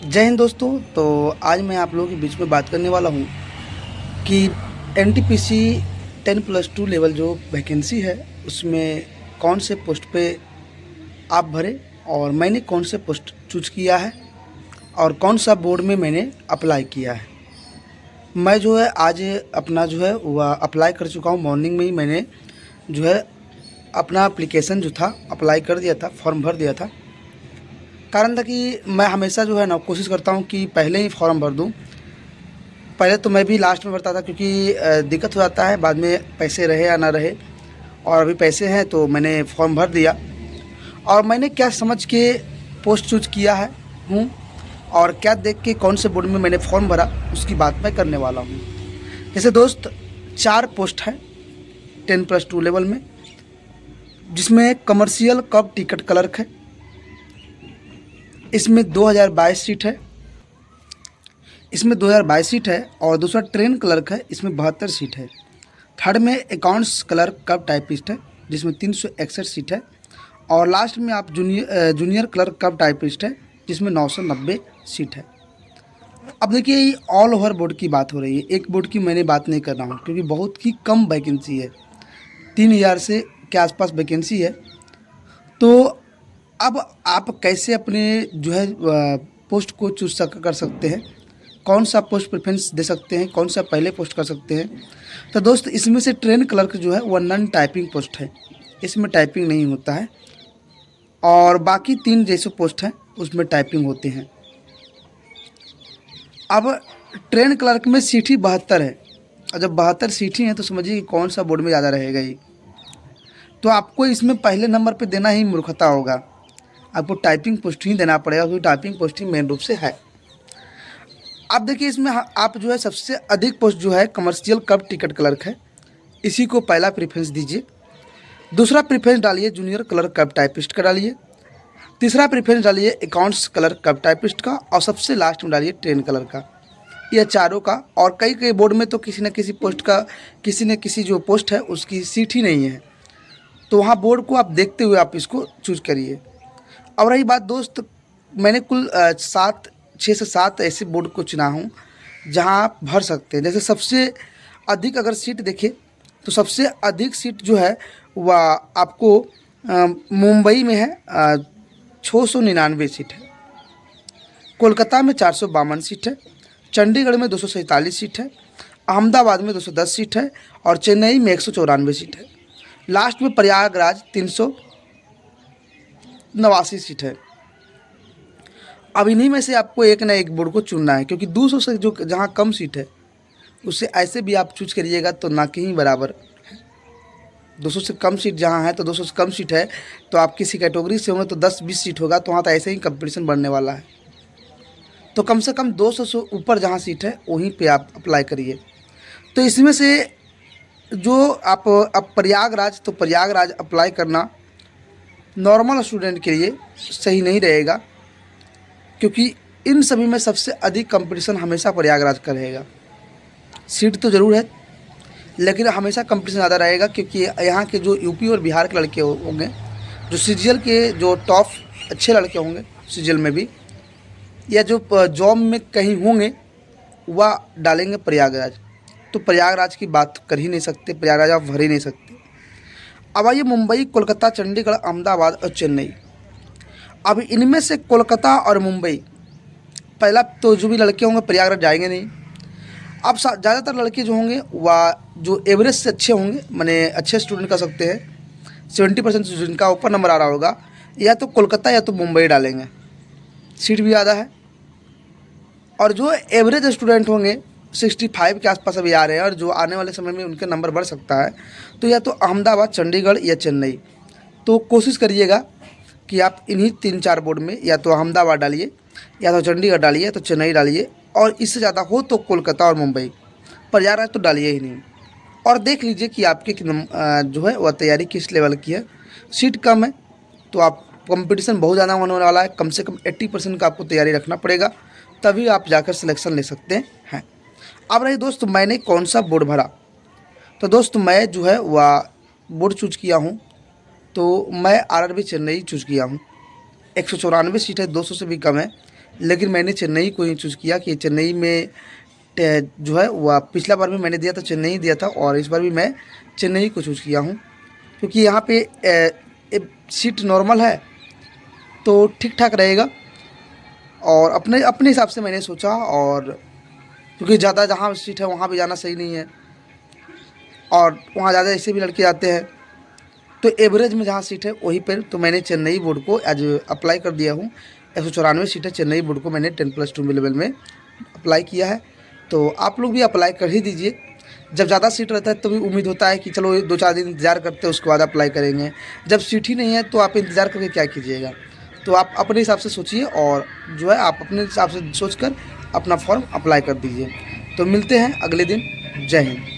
जय हिंद दोस्तों। तो आज मैं आप लोगों के बीच में बात करने वाला हूँ कि एनटीपीसी 10+2 लेवल जो वैकेंसी है उसमें कौन से पोस्ट पे आप भरे और मैंने कौन से पोस्ट चूज किया है और कौन सा बोर्ड में मैंने अप्लाई किया है। मैं जो है आज अपना जो है वह अप्लाई कर चुका हूँ। मॉर्निंग में ही मैंने जो है अपना एप्लीकेशन जो था अप्लाई कर दिया था, फॉर्म भर दिया था। कारण था कि मैं हमेशा जो है ना कोशिश करता हूँ कि पहले ही फॉर्म भर दूँ। पहले तो मैं भी लास्ट में भरता था क्योंकि दिक्कत हो जाता है बाद में, पैसे रहे या ना रहे। और अभी पैसे हैं तो मैंने फॉर्म भर दिया। और मैंने क्या समझ के पोस्ट चूज किया है हूँ और क्या देख के कौन से बोर्ड में मैंने फॉर्म भरा उसकी बात मैं करने वाला हूँ। जैसे दोस्त 4 पोस्ट है 10+2 लेवल में, जिसमें कमर्शियल कब टिकट क्लर्क है, इसमें 2022 सीट है। और दूसरा ट्रेन क्लर्क है, इसमें 72 सीट है। थर्ड में अकाउंट्स क्लर्क कब टाइपिस्ट है, जिसमें 361 सीट है। और लास्ट में आप जूनियर क्लर्क कब टाइपिस्ट है, जिसमें 990 सीट है। अब देखिए ये ऑल ओवर बोर्ड की बात हो रही है, एक बोर्ड की मैंने बात नहीं कर रहा हूँ क्योंकि बहुत ही कम वैकेंसी है, 3000 से के आसपास वैकेंसी है। तो अब आप कैसे अपने जो है पोस्ट को कर सकते हैं, कौन सा पोस्ट प्रेफरेंस दे सकते हैं, कौन सा पहले पोस्ट कर सकते हैं। तो दोस्त इसमें से ट्रेन क्लर्क जो है वह नॉन टाइपिंग पोस्ट है, इसमें टाइपिंग नहीं होता है। और बाकी 3 जैसे पोस्ट हैं उसमें टाइपिंग होते हैं। अब ट्रेन क्लर्क में सीट ही 72 है, और जब 72 सीट ही हैं तो समझिए कि कौन सा बोर्ड में ज़्यादा रहेगा ही। तो आपको इसमें पहले नंबर पे देना ही मूर्खता होगा, आपको टाइपिंग पोस्ट ही देना पड़ेगा क्योंकि टाइपिंग पोस्ट ही मेन रूप से है। आप देखिए इसमें आप जो है सबसे अधिक पोस्ट जो है कमर्शियल कब टिकट क्लर्क है, इसी को पहला प्रेफरेंस दीजिए। दूसरा प्रेफरेंस डालिए जूनियर क्लर्क कब टाइपिस्ट का डालिए। तीसरा प्रेफरेंस डालिए अकाउंट्स क्लर्क कब टाइपिस्ट का। और सबसे लास्ट में डालिए ट्रेन क्लर्क का। यह चारों का। और कई कई बोर्ड में तो किसी न किसी पोस्ट का, किसी न किसी जो पोस्ट है उसकी सीट ही नहीं है, तो वहाँ बोर्ड को आप देखते हुए आप इसको चूज करिए। अब रही बात दोस्त, मैंने कुल 6 से 7 ऐसे बोर्ड को चुना हूँ जहाँ आप भर सकते हैं। जैसे सबसे अधिक अगर सीट देखें तो सबसे अधिक सीट जो है वह आपको मुंबई में है, 699 सीट है। कोलकाता में 452 सीट है। चंडीगढ़ में 247 सीट है। अहमदाबाद में 210 सीट है। और चेन्नई में 194 सीट है। लास्ट में प्रयागराज 389 सीट है। अब इन्हीं में से आपको एक ना एक बोर्ड को चुनना है, क्योंकि 200 से जो जहाँ कम सीट है उससे ऐसे भी आप चूज करिएगा तो ना कहीं बराबर। 200 से कम सीट जहाँ है तो 200 से कम सीट है तो आप किसी कैटेगरी से होंगे तो 10-20 सीट होगा, तो वहाँ तो ऐसे ही कंपटीशन बढ़ने वाला है। तो कम से कम 200 से ऊपर जहाँ सीट है वहीं पे आप अप्लाई करिए। तो इसमें से जो आप अब प्रयागराज, तो प्रयागराज अप्लाई करना नॉर्मल स्टूडेंट के लिए सही नहीं रहेगा, क्योंकि इन सभी में सबसे अधिक कंपटीशन हमेशा प्रयागराज का रहेगा। सीट तो ज़रूर है लेकिन हमेशा कंपटीशन ज़्यादा रहेगा, क्योंकि यहाँ के जो यूपी और बिहार के लड़के होंगे, जो सीजीएल के जो टॉप अच्छे लड़के होंगे सीजीएल में भी, या जो जॉब में कहीं होंगे, वह डालेंगे प्रयागराज। तो प्रयागराज की बात कर ही नहीं सकते, प्रयागराज आप भर ही नहीं सकते। अब आइए मुंबई, कोलकाता, चंडीगढ़, अहमदाबाद और चेन्नई। अब इनमें से कोलकाता और मुंबई, पहला तो जो भी लड़के होंगे प्रयागराज जाएंगे नहीं। अब ज़्यादातर लड़के जो होंगे वह जो एवरेज से अच्छे होंगे, माने अच्छे स्टूडेंट कर सकते हैं, 70% जिनका ऊपर नंबर आ रहा होगा, या तो कोलकाता या तो मुंबई डालेंगे, सीट भी ज़्यादा है। और जो एवरेज स्टूडेंट होंगे 65 के आसपास अभी आ रहे हैं और जो आने वाले समय में उनके नंबर बढ़ सकता है, तो या तो अहमदाबाद, चंडीगढ़ या चेन्नई। तो कोशिश करिएगा कि आप इन्हीं 3-4 बोर्ड में या तो अहमदाबाद डालिए, या तो चंडीगढ़ डालिए, या तो चेन्नई डालिए, और इससे ज़्यादा हो तो कोलकाता और मुंबई। प्रयागराज तो डालिए ही नहीं। और देख लीजिए कि आपकी जो है वह तैयारी किस लेवल की है। सीट कम है तो आप कंपटीशन बहुत ज़्यादा होने वाला है, कम से कम 80% का आपको तैयारी रखना पड़ेगा, तभी आप जाकर सिलेक्शन ले सकते हैं। अब रही दोस्त मैंने कौन सा बोर्ड भरा, तो दोस्त मैं जो है वह बोर्ड चूज किया हूँ, तो मैं आरआरबी चेन्नई चूज किया हूँ। 194 सीट है, 200 से भी कम है। लेकिन मैंने चेन्नई को ही चूज़ किया कि चेन्नई में जो है वह पिछला बार भी मैंने दिया था चेन्नई दिया था, और इस बार भी मैं चेन्नई को चूज़ किया हूँ, क्योंकि यहाँ पे सीट नॉर्मल है तो ठीक ठाक रहेगा। और अपने अपने हिसाब से मैंने सोचा, और क्योंकि ज़्यादा जहाँ सीट है वहाँ भी जाना सही नहीं है, और वहाँ ज़्यादा ऐसे भी लड़के आते हैं, तो एवरेज में जहाँ सीट है वहीं पर तो मैंने चेन्नई बोर्ड को एज अप्लाई कर दिया हूँ। 194 सीटें चेन्नई बोर्ड को मैंने 10+2 लेवल में अप्लाई किया है। तो आप लोग भी अप्लाई कर ही दीजिए। जब ज़्यादा सीट रहता है तो भी उम्मीद होता है कि चलो 2-4 दिन इंतज़ार करते हैं उसके बाद अप्लाई करेंगे। जब सीट ही नहीं है तो आप इंतज़ार करके क्या कीजिएगा। तो आप अपने हिसाब से सोचिए, और जो है आप अपने हिसाब से सोच कर अपना फॉर्म अप्लाई कर दीजिए। तो मिलते हैं अगले दिन। जय हिंद।